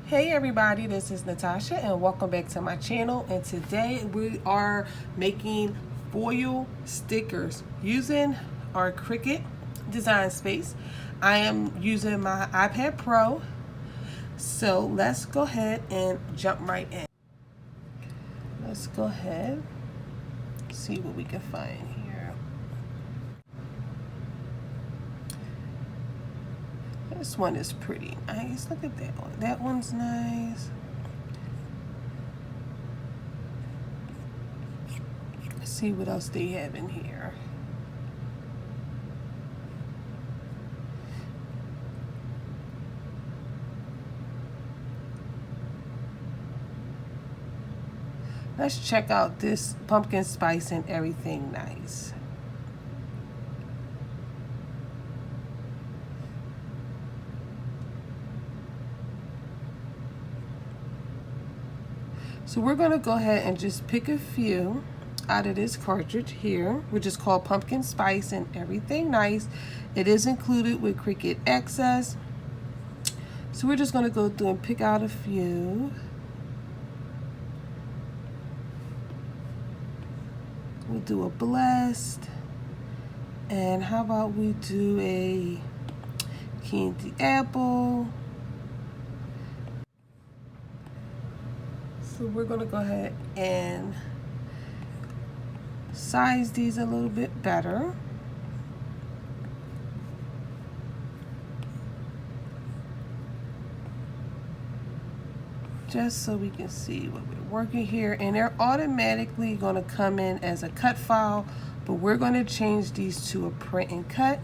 Hey everybody, this is Natasha and welcome back to my channel, and today we are making foil stickers using our Cricut design space. I am using my iPad Pro, so let's go ahead and jump right in. Let's go ahead, see what we can find here. This one is pretty nice. Look at that one. That one's nice. Let's see what else they have in here. Let's check out this pumpkin spice and everything nice. So we're going to go ahead and just pick a few out of this cartridge here, which is called Pumpkin Spice and Everything Nice. It is included with Cricut Access. So we're just going to go through and pick out a few. We'll do a blessed. And how about we do a candy apple. So we're going to go ahead and size these a little bit better. Just so we can see what we're working here. And they're automatically going to come in as a cut file, but we're going to change these to a print and cut.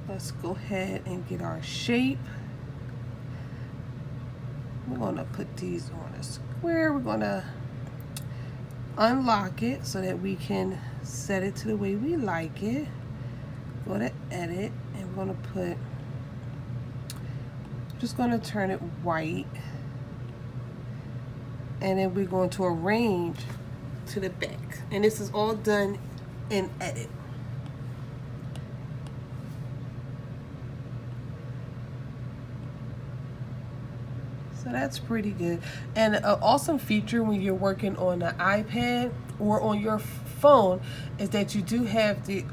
Let's go ahead and get our shape. We're going to put these on a square. We're going to unlock it so that we can set it to the way we like it. Go to edit, and we're going to put, just going to turn it white, and then we're going to arrange to the back. And this is all done in edit. So that's pretty good. And an awesome feature when you're working on an iPad or on your phone is that you do have the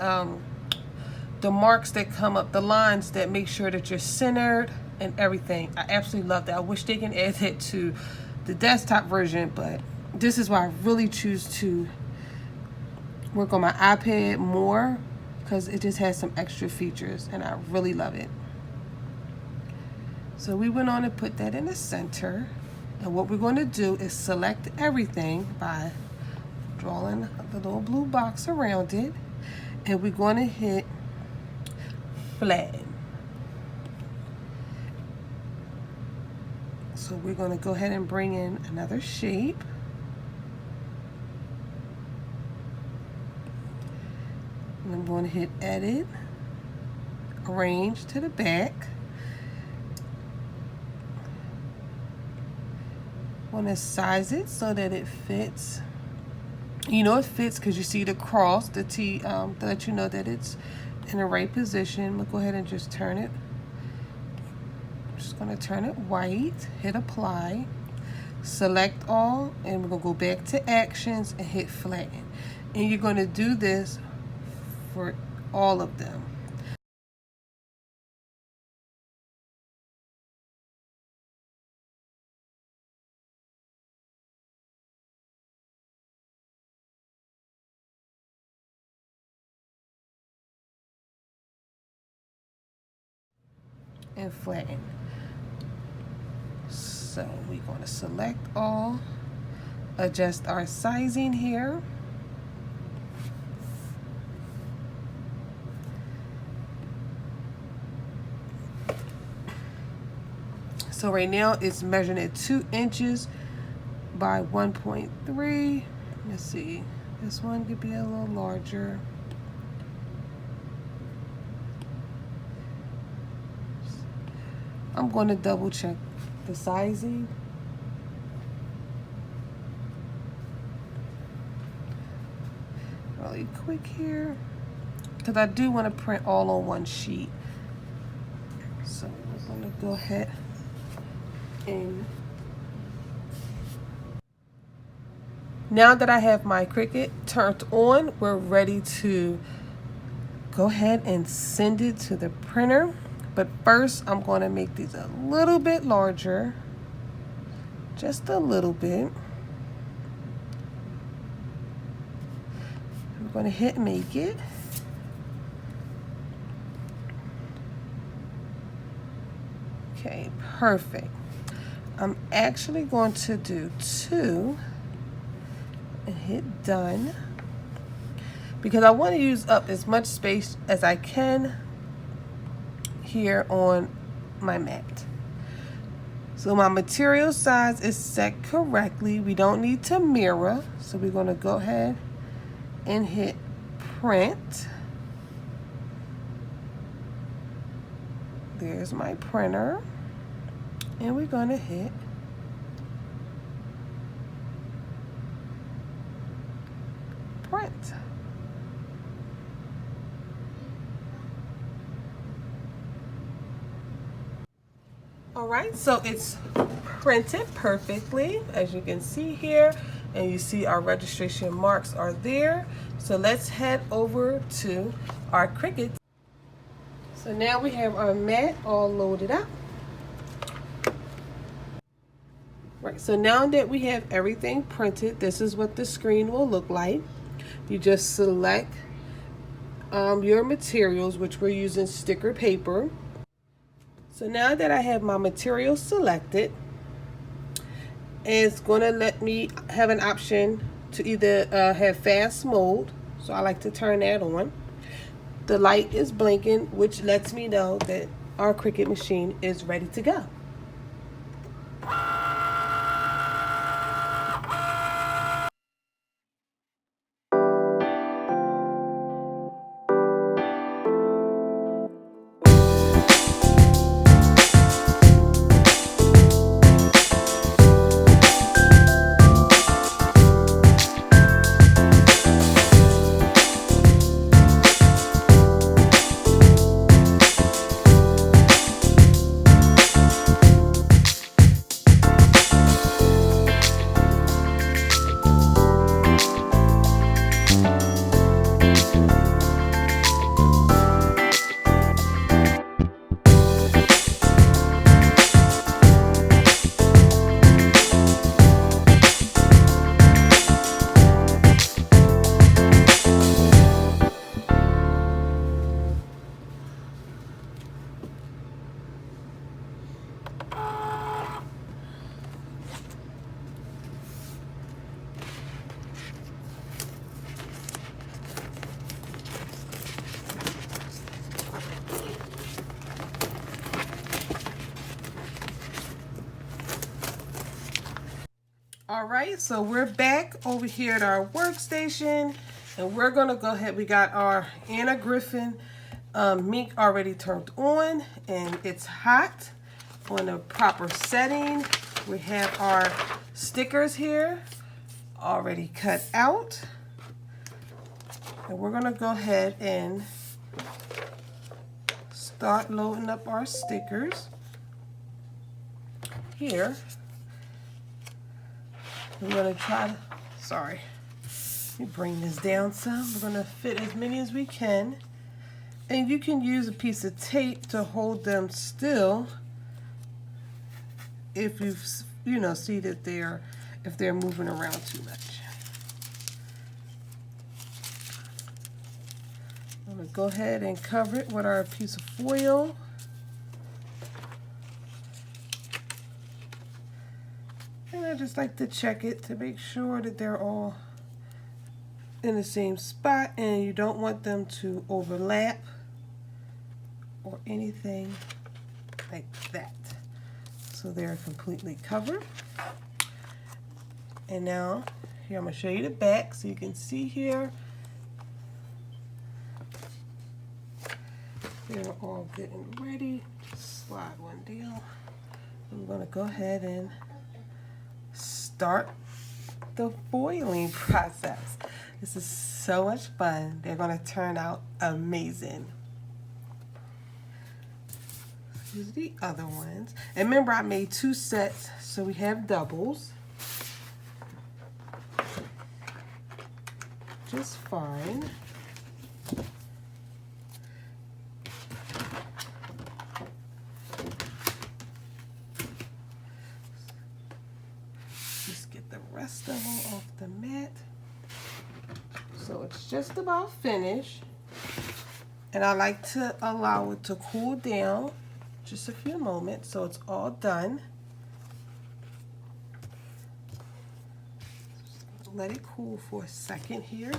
marks that come up, the lines that make sure that you're centered and everything. I absolutely love that. I wish they can add that to the desktop version, but this is why I really choose to work on my iPad more, because it just has some extra features and I really love it. So we went on and put that in the center. And what we're going to do is select everything by drawing the little blue box around it. And we're going to hit flatten. So we're going to go ahead and bring in another shape. And I'm going to hit edit, arrange to the back. Want to size it so that it fits. You know it fits because you see the cross, the T, to let you know that it's in the right position. We'll go ahead and just turn it. Just going to turn it white, hit apply, select all, and we're going to go back to actions and hit flatten. And you're going to do this for all of them. and flatten. So we're going to select all, adjust our sizing here. So right now it's measuring at 2 inches by 1.3. Let's see, this one could be a little larger. I'm going to double check the sizing. Really quick here, because I do want to print all on one sheet. So we're going to go ahead and now that I have my Cricut turned on, we're ready to go ahead and send it to the printer. But first, I'm going to make these a little bit larger, just a little bit. I'm going to hit make it. Okay, perfect. I'm actually going to do 2 and hit done because I want to use up as much space as I can here on my mat. So my material size is set correctly. We don't need to mirror, so we're going to go ahead and hit print. There's my printer, and we're going to hit print. All right, so it's printed perfectly, as you can see here, and you see our registration marks are there. So let's head over to our Cricut. So now we have our mat all loaded up. Right, so now that we have everything printed, this is what the screen will look like. You just select your materials, which we're using sticker paper. So now that I have my materials selected, it's going to let me have an option to either have fast mode, so I like to turn that on. The light is blinking, which lets me know that our Cricut machine is ready to go. All right, so we're back over here at our workstation, and we're gonna go ahead. We got our Anna Griffin mink already turned on, and it's hot on the proper setting. We have our stickers here already cut out, and we're gonna go ahead and start loading up our stickers here. We're going to try to, sorry, let me bring this down some. We're going to fit as many as we can. And you can use a piece of tape to hold them still if you see that if they're moving around too much. I'm going to go ahead and cover it with our piece of foil. And I just like to check it to make sure that they're all in the same spot and you don't want them to overlap or anything like that. So they're completely covered. And now here I'm going to show you the back so you can see here. They're all good and ready. Just slide one down. I'm going to go ahead and start the foiling process. This is so much fun. They're going to turn out amazing. Here's the other ones. And remember, I made 2 sets, so we have doubles. Just fine. Just get the rest of them off the mat. So it's just about finished. And I like to allow it to cool down just a few moments so it's all done. Let it cool for a second here.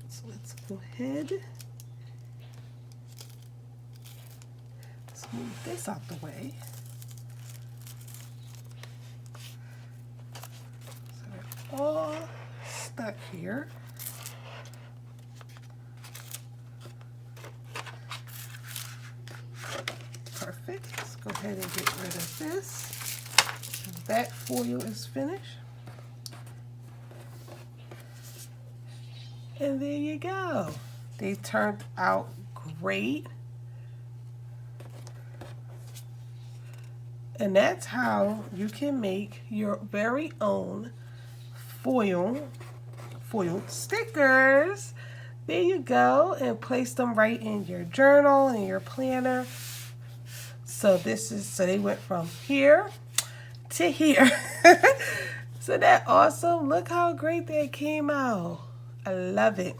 So let's go ahead. Let's move this out the way. So they're all stuck here. Perfect. Let's go ahead and get rid of this. That foil is finished. And there you go. They turned out great. And that's how you can make your very own foil stickers. There you go. And place them right in your journal and your planner. So they went from here to here. So that awesome. Look how great that came out. I love it.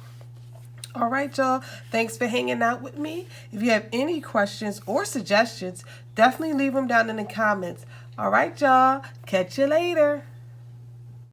All right, y'all. Thanks for hanging out with me. If you have any questions or suggestions, definitely leave them down in the comments. All right, y'all. Catch you later.